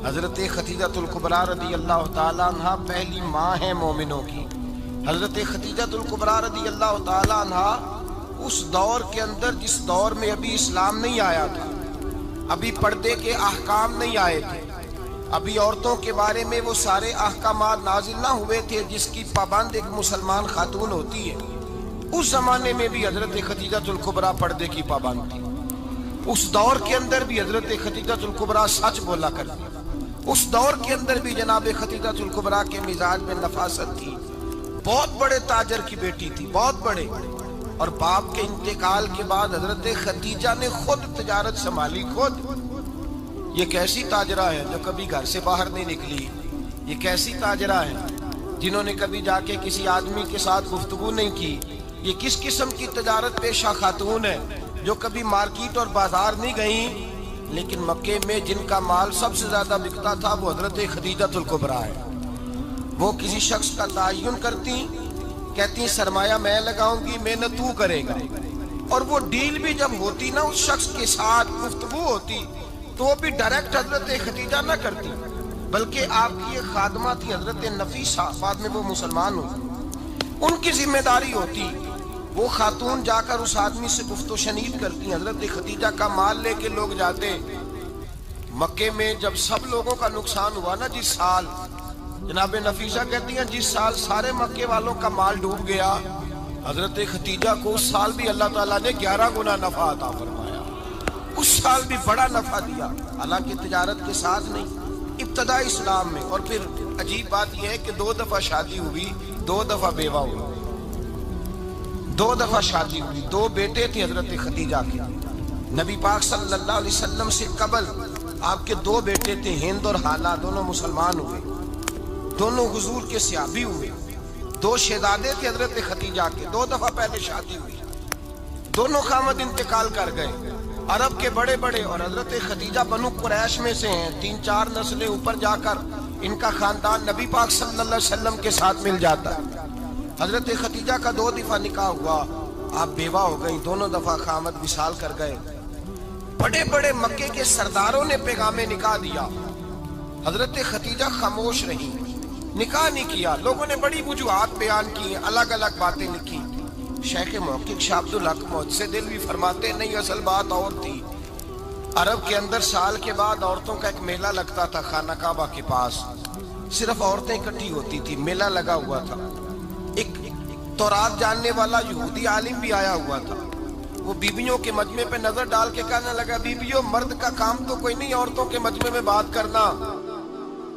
حضرت خدیجۃ الکبریٰ رضی اللہ تعالیٰ عنہ پہلی ماں ہیں مومنوں کی۔ حضرت خدیجۃ الکبریٰ رضی اللہ تعالیٰ عنہ اس دور کے اندر جس دور میں ابھی اسلام نہیں آیا تھا، ابھی پردے کے احکام نہیں آئے تھے، ابھی عورتوں کے بارے میں وہ سارے احکامات نازل نہ ہوئے تھے جس کی پابند ایک مسلمان خاتون ہوتی ہے، اس زمانے میں بھی حضرت خدیجۃ الکبریٰ پردے کی پابند تھی۔ اس دور کے اندر بھی حضرت خدیجۃ الکبریٰ سچ بولا کرتی، اس دور کے اندر بھی جناب خدیجۃ الکبریٰ کے مزاج میں نفاست تھی۔ بہت بڑے تاجر کی بیٹی تھی، بہت بڑے، اور باپ کے انتقال کے بعد حضرت خدیجہ نے خود تجارت سنبھالی، خود۔ یہ کیسی تاجرہ ہے جو کبھی گھر سے باہر نہیں نکلی، یہ کیسی تاجرہ ہے جنہوں نے کبھی جا کے کسی آدمی کے ساتھ گفتگو نہیں کی، یہ کس قسم کی تجارت پیشہ خاتون ہے جو کبھی مارکیٹ اور بازار نہیں گئیں، لیکن مکے میں جن کا مال سب سے زیادہ بکتا تھا وہ حضرت خدیجۃ الکبریٰ ہے۔ وہ کسی شخص کا تعین کرتی، کہتی سرمایہ میں لگاؤں گی، محنت تو کرے گا، اور وہ ڈیل بھی جب ہوتی نا، اس شخص کے ساتھ گفتگو ہوتی تو وہ بھی ڈائریکٹ حضرت خدیجہ نہ کرتی، بلکہ آپ کی ایک خادمہ تھی حضرت نفیسہ، بعد میں وہ مسلمان ہوئی، ان کی ذمہ داری ہوتی، وہ خاتون جا کر اس آدمی سے گفت و شنید کرتی۔ حضرت خدیجہ کا مال لے کے لوگ جاتے مکے میں، جب سب لوگوں کا نقصان ہوا نا جس سال، جناب نفیسہ کہتی ہیں جس سال سارے مکے والوں کا مال ڈوب گیا، حضرت خدیجہ کو اس سال بھی اللہ تعالیٰ نے 11 گنا نفع عطا فرمایا، اس سال بھی بڑا نفع دیا، حالانکہ تجارت کے ساتھ نہیں، ابتدا اسلام میں۔ اور پھر عجیب بات یہ ہے کہ 2 دفعہ شادی ہوئی، 2 دفعہ بیوہ ہوئی، 2 دفعہ شادی ہوئی، 2 بیٹے تھے حضرت خدیجہ کے۔ نبی پاک صلی اللہ علیہ وسلم سے قبل آپ کے 2 بیٹے تھے، ہند اور حالہ، دونوں مسلمان ہوئے، دونوں حضور کے صحابی ہوئے، 2 شہزادے تھے حضرت خدیجہ کے، 2 دفعہ پہلے شادی ہوئی، دونوں خامد انتقال کر گئے، عرب کے بڑے بڑے، اور حضرت خدیجہ بنو قریش میں سے ہیں، 3-4 نسلیں اوپر جا کر ان کا خاندان نبی پاک صلی اللہ علیہ وسلم کے ساتھ مل جاتا ہے۔ حضرت خدیجہ کا 2 دفعہ نکاح ہوا، آپ بیوہ ہو گئیں، دونوں دفعہ خامد وصال کر گئے۔ بڑے بڑے مکے کے سرداروں نے پیغام نکاح دیا، حضرت خدیجہ خاموش رہی، نکاح نہیں کیا۔ لوگوں نے بڑی وجوہات بیان کی، الگ الگ باتیں لکھی۔ شیخ محقق شاہ عبد الحق محدث دہلوی فرماتے نہیں، اصل بات اور تھی۔ عرب کے اندر سال کے بعد عورتوں کا ایک میلہ لگتا تھا خانہ کعبہ کے پاس، صرف عورتیں اکٹھی ہوتی تھی، میلہ لگا ہوا تھا۔ ایک تورات جاننے والا یہودی عالم بھی آیا ہوا تھا، وہ بیبیوں کے مجمع پہ نظر ڈال کے کہنے لگا، بیبیوں مرد کا کام تو کوئی نہیں عورتوں کے مجمع میں بات کرنا،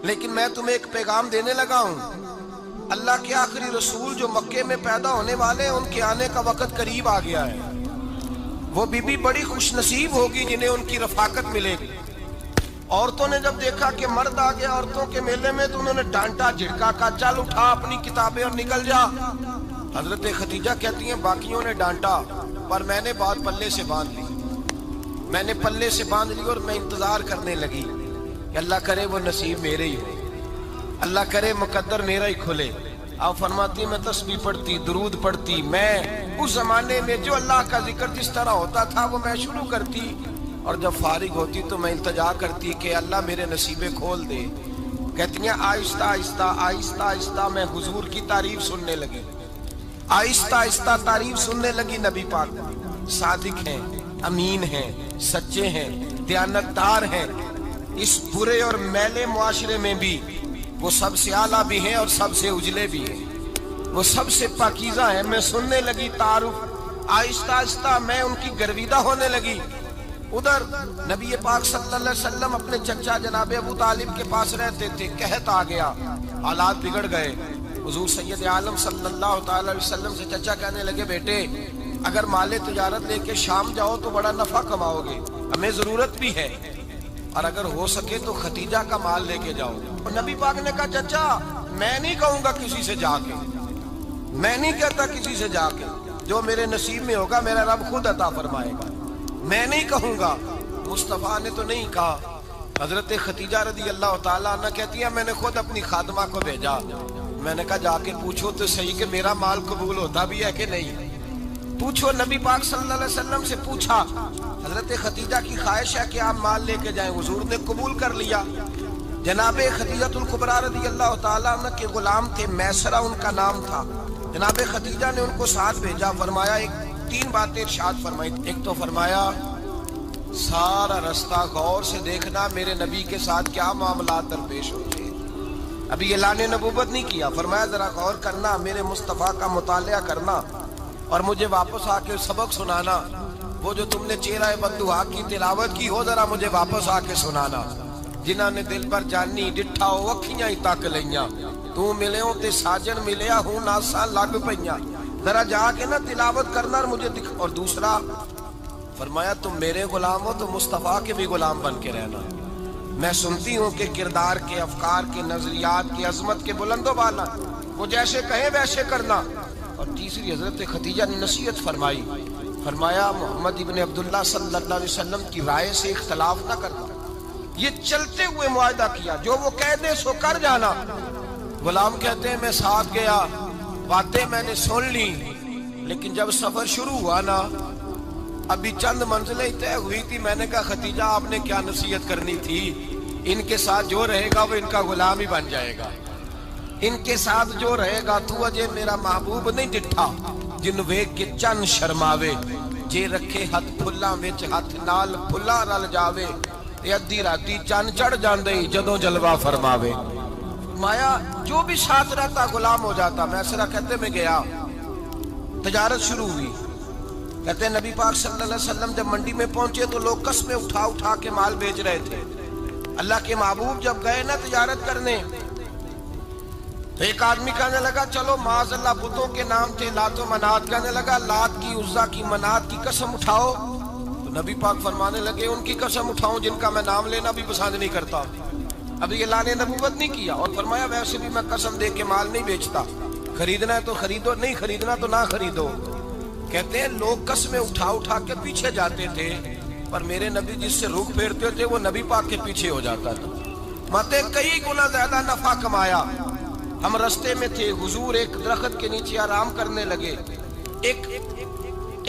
لیکن میں تمہیں ایک پیغام دینے لگا ہوں، اللہ کے آخری رسول جو مکے میں پیدا ہونے والے ہیں ان کے آنے کا وقت قریب آ گیا ہے۔ وہ بیوی بڑی خوش نصیب ہوگی جنہیں ان کی رفاقت ملے گی۔ عورتوں نے جب دیکھا کہ مرد آ گیا عورتوں کے میلے میں تو انہوں نے ڈانٹا، جھڑکا، کہا چل اٹھا اپنی کتابیں اور نکل جا۔ حضرت خدیجہ کہتی ہیں باقیوں نے ڈانٹا پر میں نے بات پلے سے باندھ لی، میں نے پلے سے باندھ لی اور میں انتظار کرنے لگی کہ اللہ کرے وہ نصیب میرے ہی ہو، اللہ کرے مقدر میرا ہی کھلے۔ آپ فرماتی میں تسبیح پڑھتی، درود پڑھتی، میں اس زمانے میں جو اللہ کا ذکر جس طرح ہوتا تھا وہ میں شروع کرتی، اور جب فارغ ہوتی تو میں التجا کرتی کہ اللہ میرے نصیبے کھول دے۔ کہتی ہیں آہستہ آہستہ آہستہ آہستہ میں حضور کی تعریف سننے لگی، آہستہ آہستہ تعریف سننے لگی۔ نبی پاک صادق ہیں، امین ہیں، سچے ہیں، دیانتدار ہیں، اس برے اور میلے معاشرے میں بھی وہ سب سے اعلیٰ بھی ہیں اور سب سے اجلے بھی ہیں، وہ سب سے پاکیزہ ہیں۔ میں سننے لگی تعارف، آہستہ آہستہ میں ان کی گرویدہ ہونے لگی۔ ادھر نبی پاک صلی اللہ علیہ وسلم اپنے چچا جناب ابو طالب کے پاس رہتے تھے، قحط آ گیا، حالات بگڑ گئے۔ حضور سید عالم صلی اللہ تعالی علیہ وسلم سے چچا کہنے لگے بیٹے اگر مال تجارت لے کے شام جاؤ تو بڑا نفع کماؤ گے، ہمیں ضرورت بھی ہے، اور اگر ہو سکے تو خدیجہ کا مال لے کے جاؤ۔ اور نبی پاک نے کہا چچا میں نہیں کہوں گا کسی سے جا کے، میں نہیں کہتا کسی سے جا کے، جو میرے نصیب میں ہوگا میرا رب خود عطا فرمائے گا، میں نہیں کہوں گا۔ مصطفیٰ نے تو نہیں کہا۔ حضرت خدیجہ رضی اللہ تعالیٰ عنہ کہتی ہے میں نے خود اپنی خادمہ کو بھیجا، میں نے کہا جا کے پوچھو تو صحیح کہ میرا مال قبول ہوتا بھی ہے کہ نہیں، پوچھو۔ نبی پاک صلی اللہ علیہ وسلم سے پوچھا، حضرت خدیجہ کی خواہش ہے کہ آپ مال لے کے جائیں، حضور نے قبول کر لیا۔ جناب خدیجہ الکبریٰ رضی اللہ تعالیٰ عنہ کے غلام تھے، میسرہ ان کا نام تھا۔ جناب خدیجہ نے ان کو ساتھ بھیجا، فرمایا تین باتیں ارشاد فرمائی۔ ایک تو فرمایا سارا رستہ غور سے دیکھنا میرے نبی کے ساتھ کیا معاملات درپیش ہوتے ہیں۔ ابھی اعلان نبوت نہیں کیا، فرمایا ذرا غور کرنا، میرے مصطفیٰ کا مطالعہ کرنا اور مجھے واپس آ کے سبق سنانا۔ وہ جو تم نے چہرہ بندوہا کی تلاوت کی ہو ذرا مجھے واپس آ کے سنانا۔ جنہاں نے دل پر جانی ڈٹھا ہو اکھیاں ہی تک لئیاں، تو ملے ہوں تے ساجن ملیا ہوں ناساں لگ پئیاں، ذرا جا کے نا تلاوت کرنا اور مجھے دکھ۔ اور دوسرا فرمایا تم میرے غلام ہو تو مصطفیٰ کے بھی غلام بن کے رہنا، میں سنتی ہوں کہ کردار کے، افکار کے، نظریات کے، عظمت کے بلند و بالا، وہ جیسے کہیں ویسے کرنا۔ اور تیسری حضرت خدیجہ نے نصیحت فرمائی، فرمایا محمد ابن عبداللہ صلی اللہ علیہ وسلم کی رائے سے اختلاف نہ کرنا۔ یہ چلتے ہوئے معاہدہ کیا، جو وہ کہہ دے سو کر جانا۔ غلام کہتے ہیں میں ساتھ گیا، باتیں میں نے سن لی، لیکن جب سفر شروع ہوا نا ابھی چند منزلیں طے ہوئی تھی، میں نے کہا خدیجہ آپ نے کیا نصیحت کرنی تھی، ان کے ساتھ جو رہے گا وہ ان کا غلام ہی بن جائے گا، ان کے ساتھ جو رہے گا تو اجے میرا محبوب نہیں ڈٹھا جن ویکھ کے چن شرماوے، جے رکھے ہاتھ پھلاں وچ ہاتھ نال پھلا رل جاوے، تے ادھی راتی چن چڑھ جاندے جدوں جلوہ فرماوے۔ فرمایا جو بھی ساتھ رہتا غلام ہو جاتا۔ میسرہ کہتے میں گیا، تجارت شروع ہوئی۔ کہتے ہیں نبی پاک صلی اللہ علیہ وسلم جب منڈی میں پہنچے تو لوگ قسمیں اٹھا اٹھا کے مال بیچ رہے تھے۔ اللہ کے محبوب جب گئے نا تجارت کرنے تو ایک آدمی کہنے لگا چلو معاذ اللہ بتوں کے نام تھے لات و منات، کہنے لگا لات کی، عزا کی، منات کی قسم اٹھاؤ۔ تو نبی پاک فرمانے لگے ان کی قسم اٹھاؤں جن کا میں نام لینا بھی پسند نہیں کرتا۔ ابھی اعلان نبوت نہیں کیا، اور فرمایا ویسے بھی میں قسم دے کے مال نہیں بیچتا، خریدنا ہے تو خریدو، نہیں خریدنا تو نہ خریدو۔ کہتے ہیں لوگ قسمیں اٹھا اٹھا کے پیچھے جاتے تھے، پر میرے نبی جس سے رخ پھیرتے تھے وہ نبی پاک کے پیچھے ہو جاتا تھا۔ ماتے کئی گنا زیادہ نفع کمایا۔ ہم رستے میں تھے، حضور ایک درخت کے نیچے آرام کرنے لگے، ایک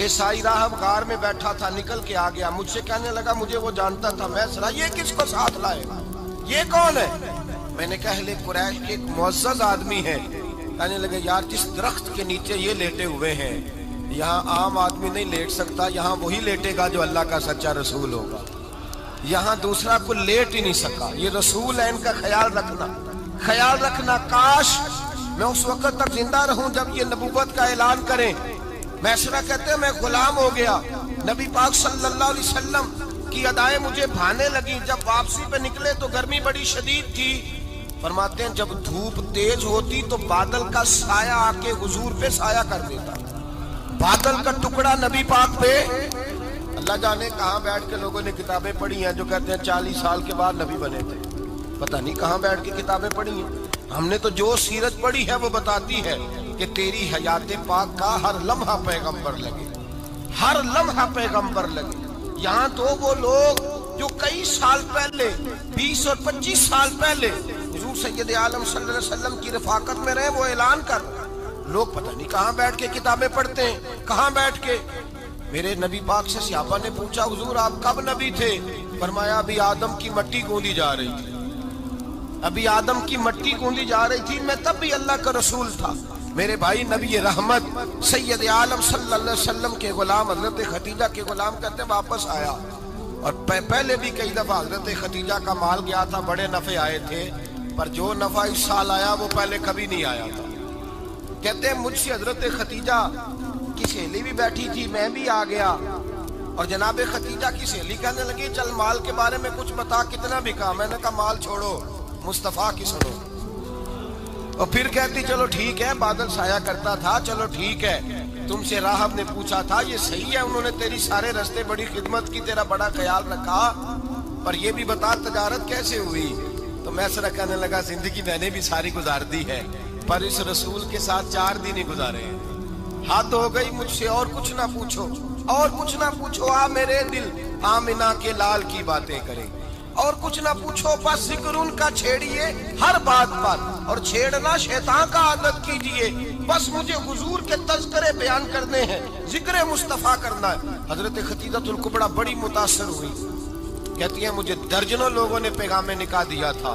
عیسائی راہب غار میں بیٹھا تھا، نکل کے آ گیا، مجھ سے کہنے لگا مجھے وہ جانتا تھا، میں سنا یہ کس کو ساتھ لائے، یہ کون ہے؟ میں نے کہا اہل قریش کے ایک معزز آدمی ہے۔ کہنے لگے یار جس درخت کے نیچے یہ لیٹے ہوئے ہیں یہاں عام آدمی نہیں لیٹ سکتا، یہاں وہی لیٹے گا جو اللہ کا سچا رسول ہوگا، یہاں دوسرا کوئی لیٹ ہی نہیں سکا، یہ رسول ہے، ان کا خیال رکھنا، خیال رکھنا۔ کاش میں اس وقت تک زندہ رہوں جب یہ نبوت کا اعلان کریں۔ میسرہ کہتے ہیں میں غلام ہو گیا، نبی پاک صلی اللہ علیہ وسلم کی ادائیں مجھے بھانے لگی۔ جب واپسی پہ نکلے تو گرمی بڑی شدید تھی۔ فرماتے ہیں جب دھوپ تیز ہوتی تو بادل کا سایہ آ کے حضور پہ سایہ کر دیتا، بادل کا ٹکڑا نبی پاک پہ۔ اللہ جانے کہاں بیٹھ کے لوگوں نے کتابیں پڑھی ہیں جو کہتے ہیں 40 سال کے بعد نبی بنے تھے، پتہ نہیں کہاں بیٹھ کے کتابیں پڑھی ہیں۔ ہم نے تو جو سیرت پڑھی ہے وہ بتاتی ہے کہ تیری حیات پاک کا ہر لمحہ پیغمبر لگے، ہر لمحہ پیغمبر لگے۔ یہاں تو وہ لوگ جو کئی سال پہلے 20 اور 25 سال پہلے حضور سید عالم صلی اللہ علیہ وسلم کی رفاقت میں رہے وہ اعلان کر، لوگ پتہ نہیں کہاں بیٹھ کے کتابیں پڑھتے ہیں، کہاں بیٹھ کے۔ میرے نبی پاک سے صحابہ نے پوچھا حضور آپ کب نبی تھے؟ فرمایا ابھی آدم کی مٹی گوندی جا رہی تھی، ابھی آدم کی مٹی گوندی جا رہی تھی، میں تب بھی اللہ کا رسول تھا۔ میرے بھائی نبی رحمت سید عالم صلی اللہ علیہ وسلم کے غلام حضرت خدیجہ کے غلام کہتے ہیں واپس آیا، اور پہلے بھی کئی دفعہ حضرت خدیجہ کا مال گیا تھا، بڑے نفع آئے تھے، پر جو نفع اس سال آیا وہ پہلے کبھی نہیں آیا تھا۔ کہتے ہیں مجھ سے حضرت خدیجہ کی سہیلی بھی بیٹھی تھی، میں بھی آ گیا، اور جناب خدیجہ کی سہیلی کہنے لگی چل مال کے بارے میں کچھ بتا، کتنا بکا؟ میں نے کہا مال چھوڑو، مصطفیٰ کی سنو۔ اور پھر کہتی چلو ٹھیک ہے، بادل سایہ کرتا تھا، چلو ٹھیک ہے، تم سے راہب نے پوچھا تھا یہ صحیح ہے، انہوں نے تیری سارے رستے بڑی خدمت کی، تیرا بڑا خیال رکھا، پر یہ بھی بتا تجارت کیسے ہوئی؟ تو میسرہ کہنے لگا زندگی میں نے بھی ساری گزار دی ہے، پر اس رسول کے ساتھ 4 دن ہی گزارے ہیں، حد ہو گئی مجھ سے، اور کچھ نہ پوچھو، اور کچھ نہ پوچھو، آ میرے دل آمنہ کے لال کی باتیں کرے، اور کچھ نہ پوچھو، بس ذکر ان کا چھیڑیے ہر بات پر، اور چھیڑنا شیطان کا عادت کیجئے، بس مجھے حضور کے تذکرے بیان کرنے ہیں، ذکر مصطفیٰ کرنا ہے۔ حضرت خدیجہ الکبریٰ بڑی متاثر ہوئی، کہتی ہیں مجھے درجنوں لوگوں نے پیغام نکاح دیا تھا،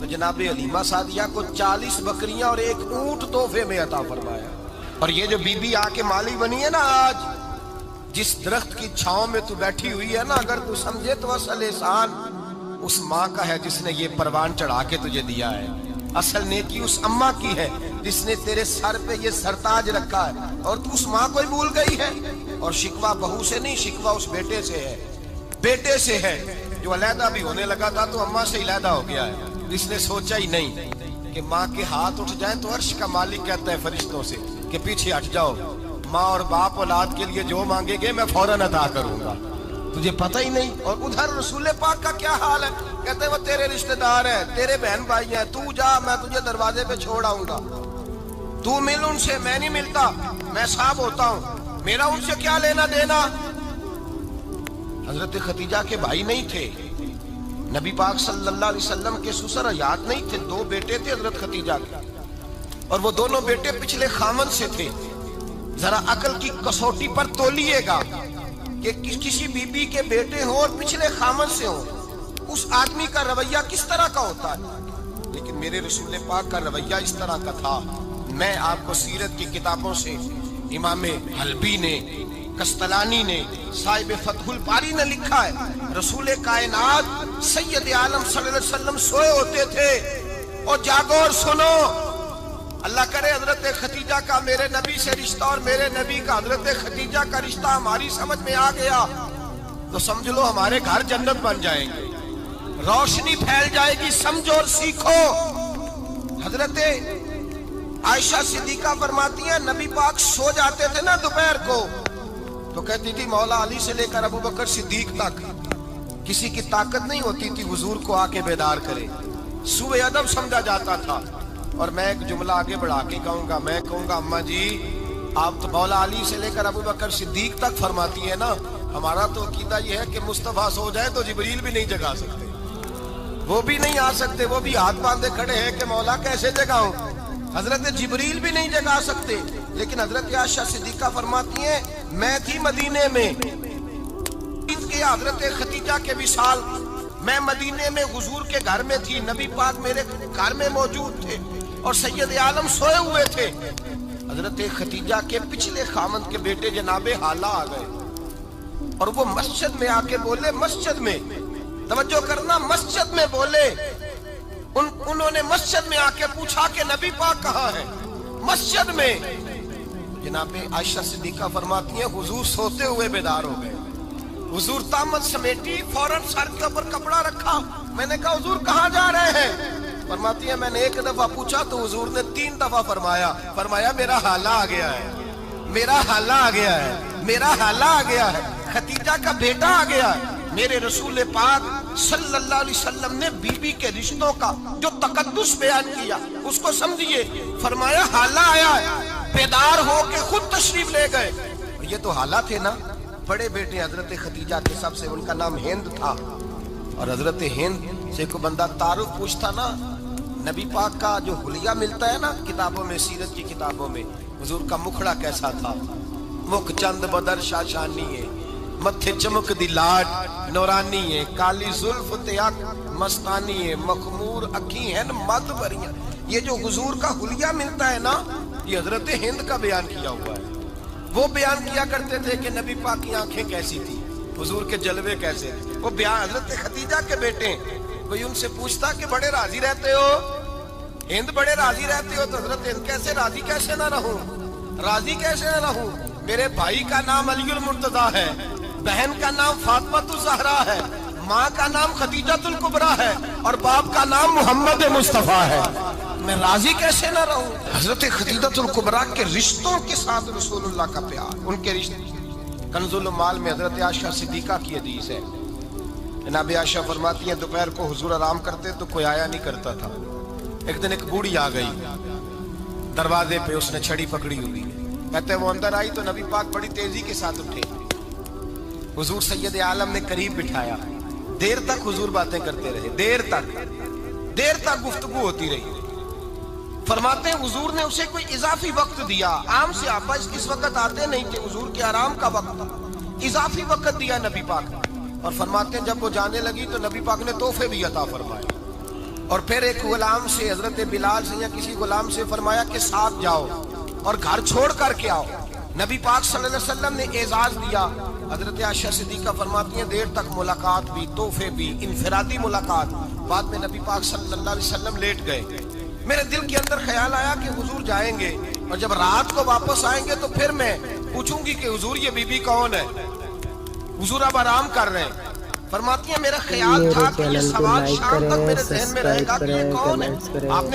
تو جناب حلیمہ سعدیہ کو 40 بکریاں اور 1 اونٹ تحفے میں عطا فرمایا. اور یہ جو بی بی آ کے مالی بنی ہے نا آج، جس درخت کی چھاؤں میں تو بیٹھی ہوئی ہے نا، اگر تو سمجھے تو اصل احسان اس ماں کا ہے جس نے یہ پروان چڑھا کے تجھے دیا ہے. اصل نیکی اس اماں کی ہے جس نے تیرے سر پہ یہ سرتاج رکھا ہے، اور تو اس ماں کو ہی بھول گئی ہے. اور شکوہ بہو سے نہیں، شکوہ اس بیٹے سے ہے، بیٹے سے ہے جو علیحدہ بھی ہونے لگا تھا تو اماں سے علیحدہ ہو گیا ہے. جس نے سوچا ہی نہیں کہ ماں کے ہاتھ اٹھ جائیں تو عرش کا مالک کہتا ہے فرشتوں سے کہ پیچھے ہٹ جاؤ، ماں اور باپ اولاد کے لیے جو مانگے گے میں فوراً عطا کروں گا. تجھے پتہ ہی نہیں. اور ادھر رسول پاک کا کیا حال ہے؟ کہتے ہیں وہ تیرے رشتہ دار ہیں، تیرے بہن بھائی ہیں، تو جا، میں تجھے دروازے پہ چھوڑ آؤں گا. تو مل ان سے، میں نہیں ملتا، میں صاحب ہوتا ہوں، میرا ان سے کیا لینا دینا. حضرت خدیجہ کے بھائی نہیں تھے، نبی پاک صلی اللہ علیہ وسلم کے سسر حیات نہیں تھے. 2 بیٹے تھے حضرت خدیجہ کے، اور وہ دونوں بیٹے پچھلے خامن سے تھے. ذرا عقل کی کسوٹی پر تولیے گا کہ کسی بی بی کے بیٹے ہوں اور پچھلے خامن سے ہوں، اس آدمی کا رویہ کس طرح کا ہوتا ہے. لیکن میرے رسول پاک کا رویہ اس طرح کا تھا. میں آپ کو سیرت کی کتابوں سے، امام حلبی نے، کستلانی نے، صاحب فتح الباری نے لکھا ہے، رسول کائنات سید عالم صلی اللہ علیہ وسلم سوئے ہوتے تھے اور جاگو اور سنو. اللہ کرے حضرت خدیجہ کا میرے نبی سے رشتہ اور میرے نبی کا حضرت خدیجہ کا رشتہ ہماری سمجھ میں آ گیا تو سمجھ لو ہمارے گھر جنت بن جائیں گے، روشنی پھیل جائے گی. سمجھو اور سیکھو. حضرت عائشہ صدیقہ فرماتی ہیں نبی پاک سو جاتے تھے نا دوپہر کو تو کہتی تھی مولا علی سے لے کر ابو بکر صدیق تک کسی کی طاقت نہیں ہوتی تھی حضور کو آ کے بیدار کرے. سوء ادب سمجھا جاتا تھا. اور میں ایک جملہ آگے بڑھا کے کہوں گا، میں کہوں گا اماں جی آپ تو مولا علی سے لے کر ابو بکر صدیق تک فرماتی ہیں نا، ہمارا تو عقیدہ یہ ہے کہ مصطفیٰ سو جائے تو جبریل بھی نہیں جگا سکتے، وہ بھی نہیں آ سکتے، وہ بھی ہاتھ باندھے کھڑے ہیں کہ مولا کیسے جگاؤں. حضرت جبریل بھی نہیں جگا سکتے. لیکن حضرت عائشہ صدیقہ فرماتی ہیں میں تھی مدینے میں حضرت خدیجہ کے وصال، میں مدینے میں حضور کے گھر میں تھی، نبی پاک میرے گھر میں موجود تھے اور سید عالم سوئے ہوئے تھے. حضرت خدیجہ کے پچھلے خامند کے بیٹے جناب حالہ آ گئے اور وہ مسجد میں آ کے بولے، مسجد میں توجہ کرنا، مسجد میں بولے. انہوں نے مسجد میں آ کے پوچھا کہ نبی پاک کہاں ہے. مسجد میں جناب عائشہ صدیقہ فرماتی ہیں حضور سوتے ہوئے بیدار ہو گئے. حضور طامت سمیٹی، فوراً سر کے اوپر کپڑا رکھا. میں نے کہا حضور کہاں جا رہے ہیں؟ فرماتی ہے میں نے 1 دفعہ پوچھا تو حضور نے 3 دفعہ فرمایا میرا حالہ آ گیا ہے، میرا حالہ آ گیا ہے، میرا حالہ آ گیا ہے، خدیجہ کا بیٹا آ گیا ہے. میرے رسول پاک صلی اللہ علیہ وسلم نے بی بی کے رشتوں کا جو تقدس بیان کیا اس کو سمجھیے. فرمایا حالہ آیا ہے، بیدار ہو کے خود تشریف لے گئے. یہ تو حالہ تھے نا، بڑے بیٹے حضرت خدیجہ کے سب سے، ان کا نام ہند تھا. اور حضرت ہند سے کوئی بندہ تعارف پوچھتا نا، نبی پاک کا جو حلیہ ملتا ہے نا کتابوں میں، سیرت کی کتابوں میں، حضور کا مکھڑا کیسا تھا. مکھ چند بدر شاشانی ہے، متھے چمک دی لاٹ نورانی ہے، کالی زلف تیاک مستانی ہے، مخمور اکھی ہیں مد بریاں. یہ جو حضور کا حلیہ ملتا ہے نا یہ حضرت ہند کا بیان کیا ہوا ہے. وہ بیان کیا کرتے تھے کہ نبی پاک کی آنکھیں کیسی تھی، حضور کے جلوے کیسے تھے. وہ بیان حضرت خدیجہ کے بیٹے ہیں. کوئی ان سے پوچھتا کہ بڑے راضی رہتے ہو، ہند بڑے راضی رہتے ہو، تو حضرت ہند کیسے راضی کیسے نہ رہوں، راضی کیسے نہ رہوں. میرے بھائی کا نام علی المرتضیٰ ہے، بہن کا نام فاطمہ الزہرا ہے، ماں کا نام خدیجہ الکبریٰ ہے اور باپ کا نام محمد مصطفیٰ ہے، میں راضی کیسے نہ رہوں. حضرت خدیجہ الکبریٰ کے رشتوں کے ساتھ رسول اللہ کا پیار، ان کے رشتے. کنز المال میں حضرت عائشہ صدیقہ کی حدیث ہے. جناب عائشہ فرماتی ہیں دوپہر کو حضور آرام کرتے تو کوئی آیا نہیں کرتا تھا. ایک دن ایک بوڑھی آ گئی دروازے پہ، اس نے چھڑی پکڑی ہوئی. کہتے ہیں وہ اندر آئی تو نبی پاک بڑی تیزی کے ساتھ اٹھے. حضور سید عالم نے قریب بٹھایا. دیر تک حضور باتیں کرتے رہے، دیر تک گفتگو ہوتی رہی. فرماتے ہیں حضور نے اسے کوئی اضافی وقت دیا. عام صحابہ اس وقت آتے نہیں تھے، حضور کے آرام کا وقت تھا، اضافی وقت دیا نبی پاک. اور فرماتے ہیں جب وہ جانے لگی تو نبی پاک نے تحفے بھی عطا فرمائے. اور پھر ایک غلام سے حضرت بلال سے یا کسی غلام سے فرمایا کہ ساتھ جاؤ اور گھر چھوڑ کر کے آؤ. نبی پاک صلی اللہ علیہ وسلم نے اعزاز دیا. حضرت عائشہ صدیقہ فرماتی ہیں دیر تک ملاقات بھی، تحفے بھی، انفرادی ملاقات. بعد میں نبی پاک صلی اللہ علیہ وسلم لیٹ گئے. میرے دل کے اندر خیال آیا کہ حضور جائیں گے اور جب رات کو واپس آئیں گے تو پھر میں پوچھوں گی کہ حضور یہ بی بی کون ہے، حضور اب آرام کر رہے ہیں. فرماتی ہیں میرا خیال تھا کہ یہ سوال شام تک میرے ذہن میں رہے گا کہ یہ کون ہے. آپ نے